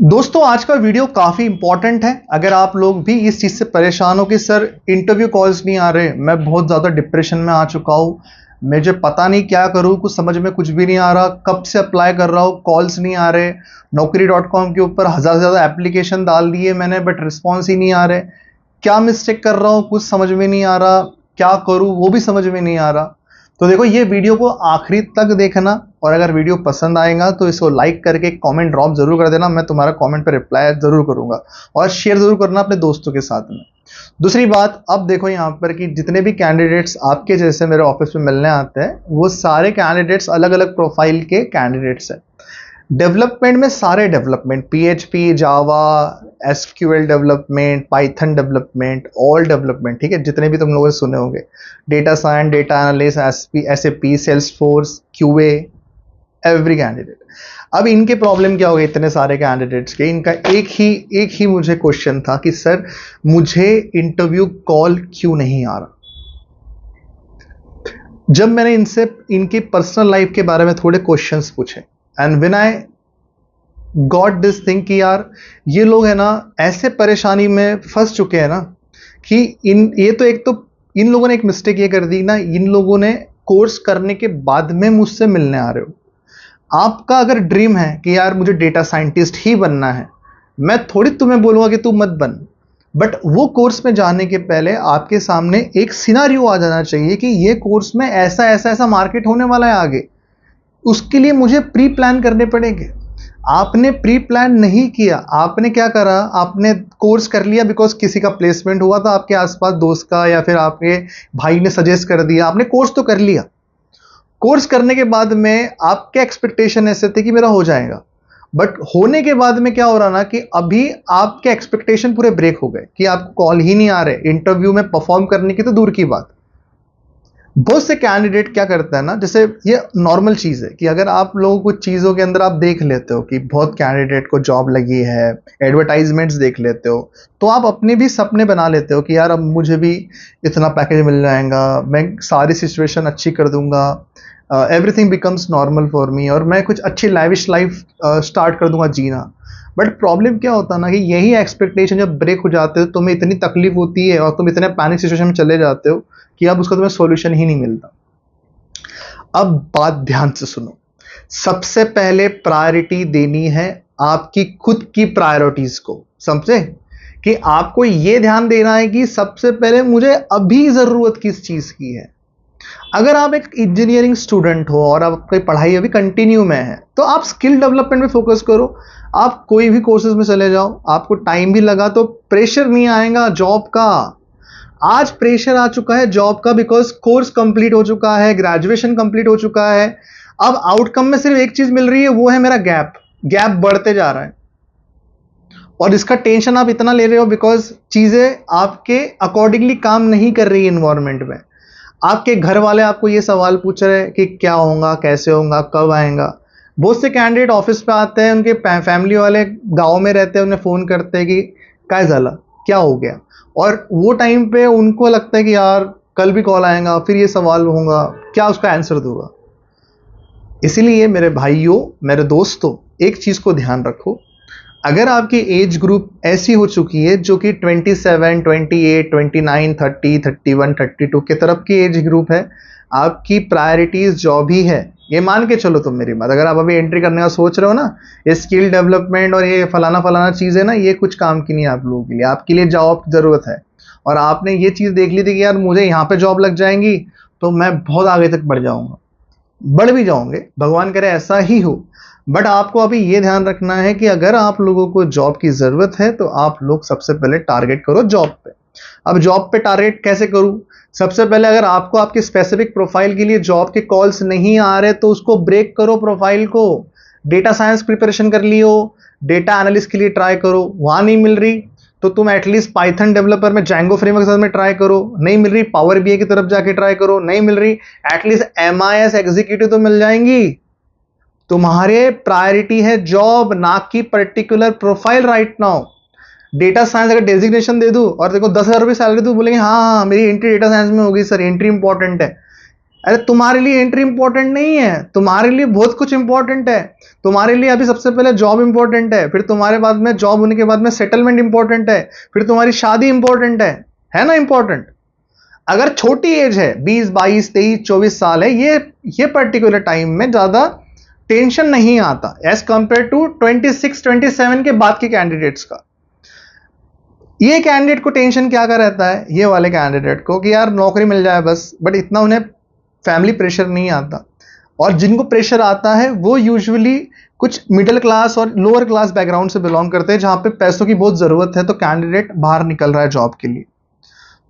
दोस्तों आज का वीडियो काफ़ी इंपॉर्टेंट है। अगर आप लोग भी इस चीज़ से परेशान हो कि सर इंटरव्यू कॉल्स नहीं आ रहे, मैं बहुत ज़्यादा डिप्रेशन में आ चुका हूँ, मुझे पता नहीं क्या करूँ, कुछ समझ में कुछ भी नहीं आ रहा, कब से अप्लाई कर रहा हूँ, कॉल्स नहीं आ रहे, naukri.com के ऊपर हज़ार से ज़्यादा एप्लीकेशन डाल दिए मैंने बट रिस्पॉन्स ही नहीं आ रहे, क्या मिस्टेक कर रहा हूँ कुछ समझ में नहीं आ रहा, क्या करूँ वो भी समझ में नहीं आ रहा। तो देखो ये वीडियो को आखिरी तक देखना और अगर वीडियो पसंद आएगा तो इसको लाइक करके कमेंट ड्रॉप जरूर कर देना, मैं तुम्हारा कमेंट पर रिप्लाई जरूर करूंगा और शेयर जरूर करना अपने दोस्तों के साथ में। दूसरी बात, अब देखो यहाँ पर कि जितने भी कैंडिडेट्स आपके जैसे मेरे ऑफिस में मिलने आते हैं वो सारे कैंडिडेट्स अलग अलग प्रोफाइल के कैंडिडेट्स हैं। डेवलपमेंट में सारे development, PHP, Java, SQL development, Python development, all development, ठीक है, जितने भी तुम लोगों ने सुने होंगे, data science, data analyst, SAP, Salesforce, QA, every candidate. अब इनके प्रॉब्लम क्या हो गई इतने सारे कैंडिडेट्स के, इनका एक ही मुझे क्वेश्चन था कि सर मुझे इंटरव्यू कॉल क्यों नहीं आ रहा। जब मैंने इनसे इनकी पर्सनल लाइफ के बारे में थोड़े क्वेश्चंस पूछे and when I got this thing कि यार ये लोग है ना ऐसे परेशानी में फंस चुके हैं ना कि इन लोगों ने एक मिस्टेक ये कर दी ना, इन लोगों ने कोर्स करने के बाद में मुझसे मिलने आ रहे हो। आपका अगर ड्रीम है कि यार मुझे डेटा साइंटिस्ट ही बनना है, मैं थोड़ी तुम्हें बोलूंगा कि तू मत बन, बट वो कोर्स में जाने के पहले आपके सामने एक सिनारियो आ जाना चाहिए कि ये कोर्स में ऐसा ऐसा ऐसा मार्केट होने वाला है आगे, उसके लिए मुझे प्री प्लान करने पड़ेंगे। आपने प्री प्लान नहीं किया, आपने क्या करा, आपने कोर्स कर लिया बिकॉज किसी का प्लेसमेंट हुआ था आपके आसपास दोस्त का या फिर आपके भाई ने सजेस्ट कर दिया, आपने कोर्स तो कर लिया। कोर्स करने के बाद में आपके एक्सपेक्टेशन ऐसे थे कि मेरा हो जाएगा, बट होने के बाद में क्या हो रहा ना कि अभी आपके एक्सपेक्टेशन पूरे ब्रेक हो गए कि आपको कॉल ही नहीं आ रहे, इंटरव्यू में परफॉर्म करने की तो दूर की बात। बहुत से कैंडिडेट क्या करता है ना, जैसे ये नॉर्मल चीज़ है कि अगर आप लोगों कुछ चीज़ों के अंदर आप देख लेते हो कि बहुत कैंडिडेट को जॉब लगी है, एडवर्टाइजमेंट्स देख लेते हो, तो आप अपने भी सपने बना लेते हो कि यार अब मुझे भी इतना पैकेज मिल जाएगा, मैं सारी सिचुएशन अच्छी कर दूंगा, everything becomes normal for me और मैं कुछ अच्छी लाइविश लाइफ स्टार्ट कर दूंगा जीना। बट प्रॉब्लम क्या होता है ना कि यही एक्सपेक्टेशन जब ब्रेक हो जाते हो तुम्हें इतनी तकलीफ होती है और तुम इतने पैनिक सिचुएशन में चले जाते हो कि अब उसका तुम्हें सॉल्यूशन ही नहीं मिलता। अब बात ध्यान से सुनो, सबसे पहले प्रायोरिटी देनी है आपकी खुद की प्रायोरिटीज को, समझे कि आपको यह ध्यान देना है कि सबसे पहले मुझे अभी जरूरत किस चीज की है। अगर आप एक इंजीनियरिंग स्टूडेंट हो और आपकी पढ़ाई अभी कंटिन्यू में है तो आप स्किल डेवलपमेंट में फोकस करो, आप कोई भी कोर्सेज में चले जाओ, आपको टाइम भी लगा तो प्रेशर नहीं आएगा जॉब का। आज प्रेशर आ चुका है जॉब का बिकॉज कोर्स कंप्लीट हो चुका है, ग्रेजुएशन कंप्लीट हो चुका है, अब आउटकम में सिर्फ एक चीज मिल रही है, वो है मेरा गैप बढ़ते जा रहा है और इसका टेंशन आप इतना ले रहे हो बिकॉज चीजें आपके अकॉर्डिंगली काम नहीं कर रही एनवायरमेंट में। आपके घर वाले आपको ये सवाल पूछ रहे हैं कि क्या होगा, कैसे होगा, कब आएगा। बहुत से कैंडिडेट ऑफिस पे आते हैं, उनके फैमिली वाले गांव में रहते हैं, उन्हें फोन करते हैं कि क्या झाला, क्या हो गया, और वो टाइम पे उनको लगता है कि यार कल भी कॉल आएगा, फिर ये सवाल होगा, क्या उसका आंसर दूंगा। इसीलिए मेरे भाइयों, मेरे दोस्तों, एक चीज को ध्यान रखो, अगर आपकी एज ग्रुप ऐसी हो चुकी है जो कि 27, 28, 29, 30, 31, 32 की तरफ की एज ग्रुप है, आपकी प्रायोरिटीज जॉब ही है, ये मान के चलो तुम मेरी बात। अगर आप अभी एंट्री करने का सोच रहे हो ना, ये स्किल डेवलपमेंट और ये फलाना फलाना चीज़ है ना, ये कुछ काम की नहीं है आप लोगों के लिए, आपके लिए जॉब की ज़रूरत है। और आपने ये चीज़ देख ली थी कि यार मुझे यहाँ पे जॉब लग जाएंगी तो मैं बहुत आगे तक बढ़ जाऊँगा, बढ़ भी जाओगे, भगवान करे ऐसा ही हो। बट आपको अभी ये ध्यान रखना है कि अगर आप लोगों को जॉब की ज़रूरत है तो आप लोग सबसे पहले टारगेट करो जॉब पे। अब जॉब पे टारगेट कैसे करूं? सबसे पहले अगर आपको आपके स्पेसिफिक प्रोफाइल के लिए जॉब के कॉल्स नहीं आ रहे तो उसको ब्रेक करो प्रोफाइल को। डेटा साइंस प्रिपरेशन कर लियो, डेटा एनालिस्ट के लिए ट्राई करो, वहां नहीं मिल रही तो तुम एटलीस्ट पाइथन डेवलपर में जैंगो फ्रेमवर्क के साथ में ट्राई करो, नहीं मिल रही पावर बीआई की तरफ जाके ट्राई करो, नहीं मिल रही एटलीस्ट एमआईएस एग्जीक्यूटिव तो मिल जाएंगी। तुम्हारे प्रायोरिटी है जॉब, ना कि particular profile right now. Data science अगर डेजिग्नेशन दे दूं और देखो 10,000 रुपये सैलरी दूं, बोलेंगे हाँ हाँ मेरी एंट्री डेटा साइंस में होगी सर, एंट्री इंपॉर्टेंट है। अरे तुम्हारे लिए एंट्री इंपॉर्टेंट नहीं है, तुम्हारे लिए बहुत कुछ इंपॉर्टेंट है। तुम्हारे लिए अभी सबसे पहले जॉब इंपॉर्टेंट है, फिर तुम्हारे बाद में जॉब होने के बाद में सेटलमेंट इंपॉर्टेंट है, फिर तुम्हारी शादी इंपॉर्टेंट है ना इंपॉर्टेंट। अगर छोटी एज है 20 22 23 24 साल है, ये पर्टिकुलर टाइम में ज्यादा टेंशन नहीं आता एज कंपेयर टू 26 27 के बाद के कैंडिडेट्स का। ये कैंडिडेट को टेंशन क्या का रहता है, ये वाले कैंडिडेट को, कि यार नौकरी मिल जाए बस, बट इतना उन्हें फैमिली प्रेशर नहीं आता। और जिनको प्रेशर आता है वो यूजुअली कुछ मिडिल क्लास और लोअर क्लास बैकग्राउंड से बिलोंग करते हैं, जहां पे पैसों की बहुत जरूरत है, तो कैंडिडेट बाहर निकल रहा है जॉब के लिए,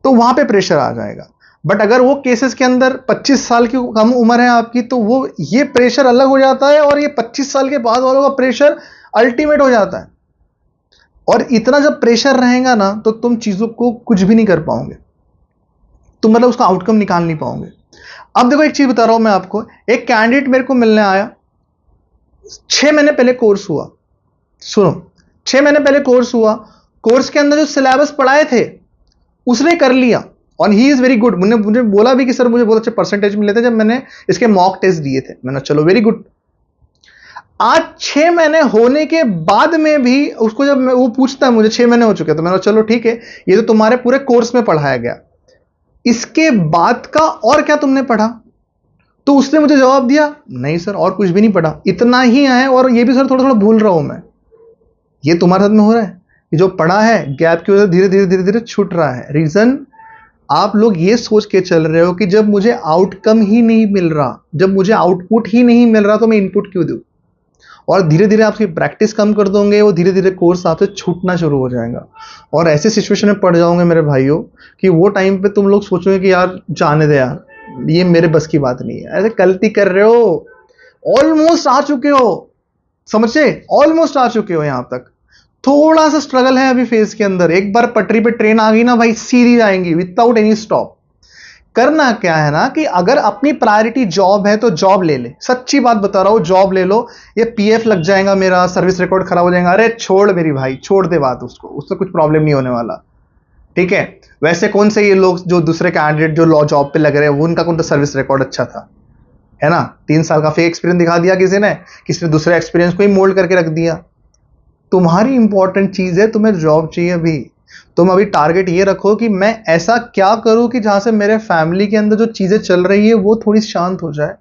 तो वहां पे प्रेशर आ जाएगा। बट अगर वो केसेस के अंदर 25 साल की कम उम्र है आपकी, तो वो ये प्रेशर अलग हो जाता है, और ये 25 साल के बाद वालों का प्रेशर अल्टीमेट हो जाता है। और इतना जब प्रेशर रहेगा ना, तो तुम चीजों को कुछ भी नहीं कर पाओगे, तुम मतलब उसका आउटकम निकाल नहीं पाओगे। अब देखो एक चीज बता रहा हूं मैं आपको, एक कैंडिडेट मेरे को मिलने आया, 6 महीने पहले कोर्स हुआ, सुनो, 6 महीने पहले कोर्स हुआ, कोर्स के अंदर जो सिलेबस पढ़ाए थे उसने कर लिया, और ही इज वेरी गुड। मुझे बोला भी कि सर मुझे बहुत अच्छे परसेंटेज मिले थे जब मैंने इसके मॉक टेस्ट दिए थे। मैंने चलो वेरी गुड। आज 6 महीने होने के बाद में भी उसको जब वो पूछता है, मुझे 6 महीने हो चुके, तो मैंने चलो ठीक है, ये तो तुम्हारे पूरे कोर्स में पढ़ाया गया, इसके बाद का और क्या तुमने पढ़ा? तो उसने मुझे जवाब दिया, नहीं सर और कुछ भी नहीं पढ़ा, इतना ही है, और ये भी सर थोड़ा थोड़ा भूल रहा हूं मैं। ये तुम्हारे साथ में हो रहा है, ये जो पढ़ा है गैप की वजह से धीरे धीरे धीरे धीरे छूट रहा है। रीजन, आप लोग ये सोच के चल रहे हो कि जब मुझे आउटकम ही नहीं मिल रहा, जब मुझे आउटपुट ही नहीं मिल रहा, तो मैं इनपुट क्यों दूं? और धीरे धीरे आपकी प्रैक्टिस कम कर दोगे, वो धीरे धीरे कोर्स आपसे छूटना शुरू हो जाएगा, और ऐसे सिचुएशन में पड़ जाओगे मेरे भाइयों कि वो टाइम पे तुम लोग सोचोगे कि यार जाने दे यार, ये मेरे बस की बात नहीं है। ऐसे गलती कर रहे हो, ऑलमोस्ट आ चुके हो, समझे, ऑलमोस्ट आ चुके हो यहां तक। थोड़ा सा स्ट्रगल है अभी फेज के अंदर, एक बार पटरी पे ट्रेन आ गई ना भाई, सीधी जाएंगी विदाउट एनी स्टॉप। करना क्या है ना, कि अगर अपनी प्रायोरिटी जॉब है तो जॉब ले ले, सच्ची बात बता रहा हूं, जॉब ले लो। ये पीएफ लग जाएगा मेरा, सर्विस रिकॉर्ड खराब हो जाएगा, अरे छोड़ मेरी भाई, छोड़ दे बात उसको, उससे कुछ प्रॉब्लम नहीं होने वाला, ठीक है। वैसे कौन से ये लोग जो दूसरे कैंडिडेट जो लॉ जॉब पे लग रहे हैं, वो उनका कौन सा सर्विस रिकॉर्ड अच्छा था, है ना? 3 साल का फेक एक्सपीरियंस दिखा दिया किसी ने दूसरे एक्सपीरियंस को ही मोल्ड करके रख दिया। तुम्हारी इंपॉर्टेंट चीज है, तुम्हें जॉब चाहिए अभी। तुम अभी टारगेट ये रखो कि मैं ऐसा क्या करूं कि जहां से मेरे फैमिली के अंदर जो चीजें चल रही है वो थोड़ी शांत हो जाए।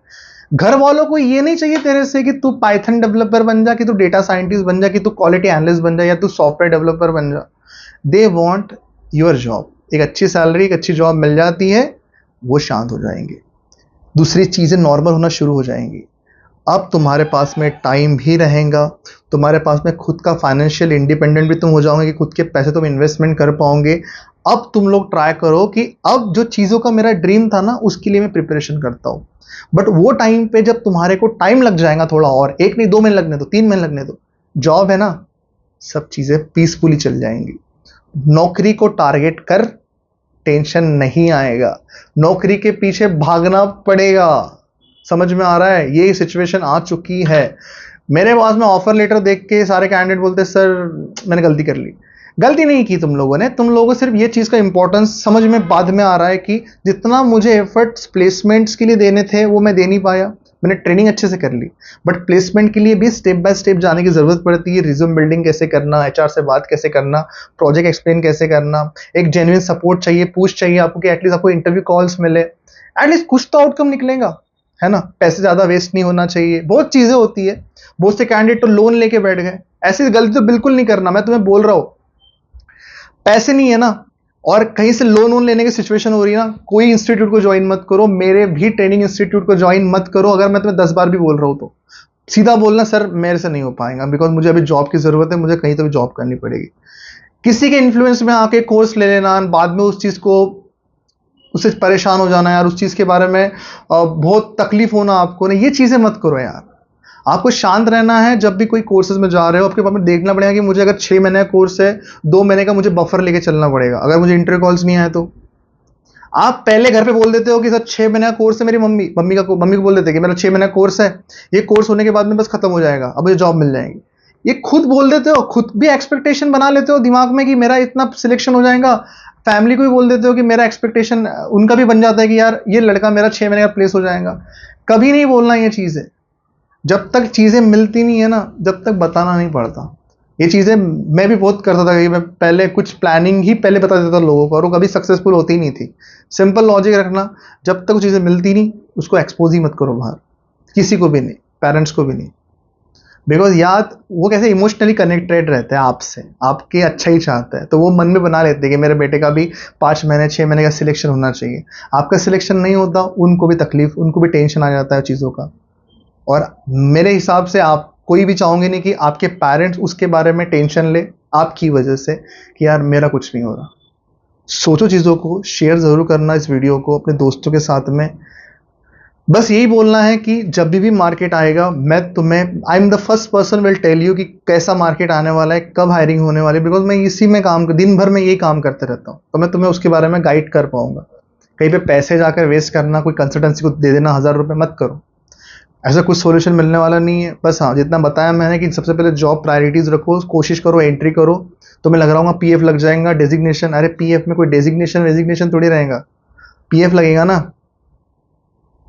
घर वालों को ये नहीं चाहिए तेरे से कि तू पाइथन डेवलपर बन जा, कि तू डेटा साइंटिस्ट बन जा, कि तू क्वालिटी एनालिस्ट बन जा, या तू सॉफ्टवेयर डेवलपर बन जा। दे वॉन्ट योर जॉब, एक अच्छी सैलरी, एक अच्छी जॉब मिल जाती है, वो शांत हो जाएंगे, दूसरी चीजें नॉर्मल होना शुरू हो जाएंगी। अब तुम्हारे पास में टाइम भी रहेगा, तुम्हारे पास में खुद का फाइनेंशियल इंडिपेंडेंट भी तुम हो जाओगे, कि खुद के पैसे तुम इन्वेस्टमेंट कर पाओगे। अब तुम लोग ट्राई करो कि अब जो चीज़ों का मेरा ड्रीम था ना, उसके लिए मैं प्रिपरेशन करता हूँ। बट वो टाइम पे जब तुम्हारे को टाइम लग जाएगा थोड़ा, और 1 नहीं 2 महीने लगने दो, 3 महीने लगने दो, जॉब है ना, सब चीज़ें पीसफुली चल जाएंगी। नौकरी को टारगेट कर, टेंशन नहीं आएगा, नौकरी के पीछे भागना पड़ेगा। समझ में आ रहा है? ये सिचुएशन आ चुकी है। मेरे पास में ऑफर लेटर देख के सारे कैंडिडेट बोलते सर मैंने गलती कर ली। गलती नहीं की तुम लोगों ने, तुम लोगों को सिर्फ ये चीज का इंपॉर्टेंस समझ में बाद में आ रहा है कि जितना मुझे एफर्ट्स प्लेसमेंट्स के लिए देने थे वो मैं दे नहीं पाया। मैंने ट्रेनिंग अच्छे से कर ली, बट प्लेसमेंट के लिए भी स्टेप बाय स्टेप जाने की जरूरत पड़ती है। रिज्यूम बिल्डिंग कैसे करना, एचआर से बात कैसे करना, प्रोजेक्ट एक्सप्लेन कैसे करना, एक जेन्युइन सपोर्ट चाहिए, पूछ चाहिए आपको कि एटलीस्ट आपको इंटरव्यू कॉल्स मिले, एटलीस्ट कुछ तो आउटकम निकलेगा, है ना? पैसे ज्यादा वेस्ट नहीं होना चाहिए, बहुत चीजें होती है। बहुत से कैंडिडेट तो लोन लेके बैठ गए, ऐसी गलती तो बिल्कुल नहीं करना, मैं तुम्हें बोल रहा हूं। पैसे नहीं है ना, और कहीं से लोन वोन लेने की सिचुएशन हो रही है ना, कोई इंस्टीट्यूट को ज्वाइन मत करो, मेरे भी ट्रेनिंग इंस्टीट्यूट को ज्वाइन मत करो। अगर मैं तुम्हें 10 बार भी बोल रहा हूं तो सीधा बोलना सर मेरे से नहीं हो पाएगा, बिकॉज मुझे अभी जॉब की जरूरत है, मुझे कहीं तो भी जॉब करनी पड़ेगी। किसी के इन्फ्लुएंस में आके कोर्स ले लेना, बाद में उस चीज को उससे परेशान हो जाना यार, उस चीज के बारे में बहुत तकलीफ होना आपको, नहीं, ये चीजें मत करो यार। आपको शांत रहना है। जब भी कोई कोर्सेज में जा रहे हो, आपके पास में देखना पड़ेगा कि मुझे अगर 6 महीने का कोर्स है, 2 महीने का मुझे बफर लेके चलना पड़ेगा, अगर मुझे इंटरव्यू कॉल्स नहीं आए तो। आप पहले घर पे बोल देते हो कि सर 6 महीने का कोर्स है, मेरी मम्मी को बोल देते कि मेरा 6 महीने का कोर्स है, ये कोर्स होने के बाद में बस खत्म हो जाएगा, अब मुझे जॉब मिल जाएगी। ये खुद बोल देते हो, खुद भी एक्सपेक्टेशन बना लेते हो दिमाग में कि मेरा इतना सिलेक्शन हो जाएगा, फैमिली को भी बोल देते हो कि मेरा एक्सपेक्टेशन उनका भी बन जाता है कि यार ये लड़का मेरा 6 महीने का प्लेस हो जाएगा। कभी नहीं बोलना ये चीज़ें, जब तक चीज़ें मिलती नहीं है ना, जब तक बताना नहीं पड़ता। ये चीज़ें मैं भी बहुत करता था कि मैं पहले कुछ प्लानिंग ही पहले बता देता था लोगों को, और वो कभी सक्सेसफुल होती नहीं थी। सिंपल लॉजिक रखना, जब तक वो चीज़ें मिलती नहीं उसको एक्सपोज ही मत करो बाहर, किसी को भी नहीं, पेरेंट्स को भी नहीं। बिकॉज याद वो कैसे इमोशनली कनेक्टेड रहते हैं आपसे, आपके अच्छा ही चाहते हैं, तो वो मन में बना लेते हैं कि मेरे बेटे का भी 5 महीने 6 महीने का सिलेक्शन होना चाहिए। आपका सिलेक्शन नहीं होता, उनको भी तकलीफ, उनको भी टेंशन आ जाता है चीज़ों का। और मेरे हिसाब से आप कोई भी चाहोगे नहीं कि आपके पेरेंट्स उसके बारे में टेंशन ले आपकी वजह से कि यार मेरा कुछ नहीं हो रहा। सोचो चीज़ों को, शेयर ज़रूर करना इस वीडियो को अपने दोस्तों के साथ में। बस यही बोलना है कि जब भी मार्केट आएगा, मैं तुम्हें, I am the first person will tell you कि कैसा मार्केट आने वाला है, कब हायरिंग होने वाली है, बिकॉज मैं इसी में दिन भर में यही काम करते रहता हूँ, तो मैं तुम्हें उसके बारे में गाइड कर पाऊंगा। कहीं पे पैसे जाकर वेस्ट करना, कोई कंसल्टेंसी को दे देना 1000 रुपये मत करो, ऐसा कुछ सॉल्यूशन मिलने वाला नहीं है। बस हाँ, जितना बताया मैंने कि सबसे पहले जॉब प्रायोरिटीज रखो, कोशिश करो एंट्री करो। तो मैं लग रहा हूँ पीएफ लग जाएगा, डेजिग्नेशन, अरे पीएफ में कोई डेजिग्नेशन वेजिग्नेशन थोड़ी रहेगा, पीएफ लगेगा ना,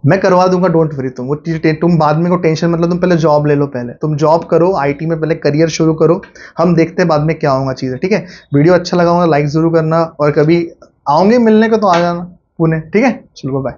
मैं करवा दूंगा, डोंट वरी। तुम वो तुम बाद में को टेंशन, मतलब तुम पहले जॉब ले लो, पहले तुम जॉब करो, आईटी में पहले करियर शुरू करो, हम देखते हैं बाद में क्या होगा चीज़ें, ठीक है। वीडियो अच्छा लगा होगा लाइक जरूर करना, और कभी आओगे मिलने को तो आ जाना पुणे, ठीक है। चलो बाय।